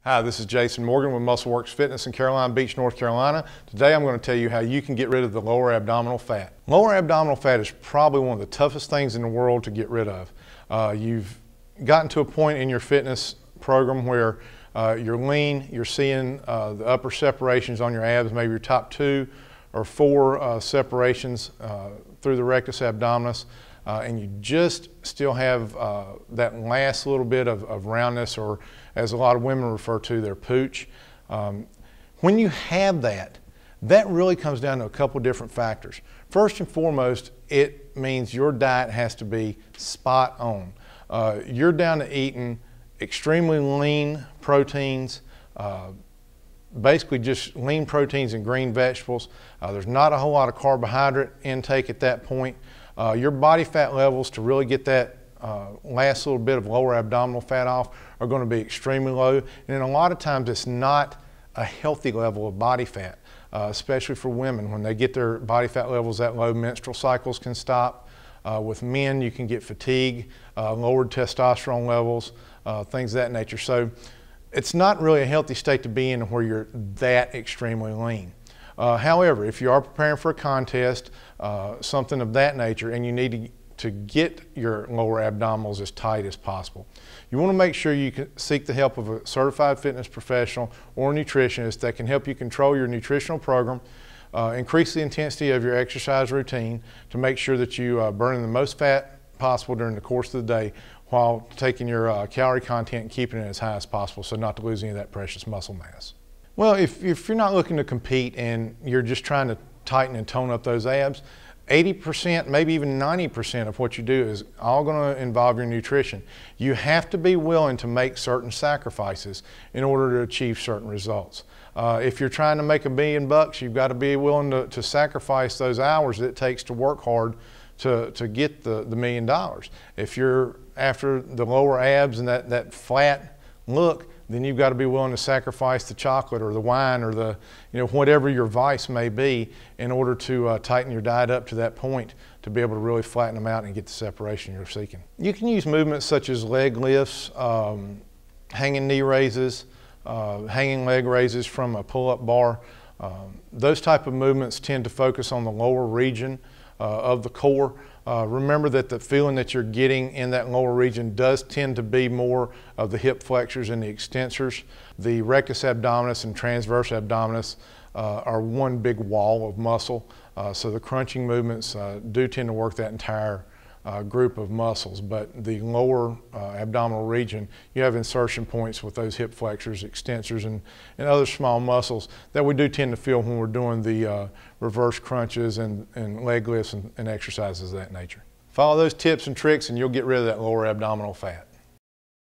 Hi, this is Jason Morgan with MuscleWorks Fitness in Carolina Beach, North Carolina. Today I'm going to tell you how you can get rid of the lower abdominal fat. Lower abdominal fat is probably one of the toughest things in the world to get rid of. You've gotten to a point in your fitness program where you're lean, you're seeing the upper separations on your abs, maybe your top 2 or 4 separations through the rectus abdominis, and you just still have that last little bit of roundness, or as a lot of women refer to, their pooch. When you have that really comes down to a couple different factors. First and foremost, it means your diet has to be spot on. You're down to eating extremely lean proteins, basically just lean proteins and green vegetables. There's not a whole lot of carbohydrate intake at that point. Your body fat levels to really get that last little bit of lower abdominal fat off are going to be extremely low, and then a lot of times it's not a healthy level of body fat, especially for women. When they get their body fat levels that low, menstrual cycles can stop. With men, you can get fatigue, lowered testosterone levels, things of that nature. So it's not really a healthy state to be in where you're that extremely lean. However, if you are preparing for a contest, something of that nature, and you need to get your lower abdominals as tight as possible, you want to make sure you can seek the help of a certified fitness professional or a nutritionist that can help you control your nutritional program, increase the intensity of your exercise routine to make sure that you are burning the most fat possible during the course of the day, while taking your calorie content and keeping it as high as possible so not to lose any of that precious muscle mass. Well, if you're not looking to compete and you're just trying to tighten and tone up those abs, 80%, maybe even 90% of what you do is all going to involve your nutrition. You have to be willing to make certain sacrifices in order to achieve certain results. If you're trying to make $1 million, you've got to be willing to sacrifice those hours that it takes to work hard to get the $1 million. If you're after the lower abs and that flat look, then you've got to be willing to sacrifice the chocolate or the wine or the, whatever your vice may be, in order to tighten your diet up to that point to be able to really flatten them out and get the separation you're seeking. You can use movements such as leg lifts, hanging knee raises, hanging leg raises from a pull-up bar. Those type of movements tend to focus on the lower region of the core. Remember that the feeling that you're getting in that lower region does tend to be more of the hip flexors and the extensors. The rectus abdominis and transverse abdominis are one big wall of muscle, so the crunching movements do tend to work that entire group of muscles. But the lower abdominal region, you have insertion points with those hip flexors, extensors, and other small muscles that we do tend to feel when we're doing the reverse crunches and leg lifts and exercises of that nature. Follow those tips and tricks and you'll get rid of that lower abdominal fat.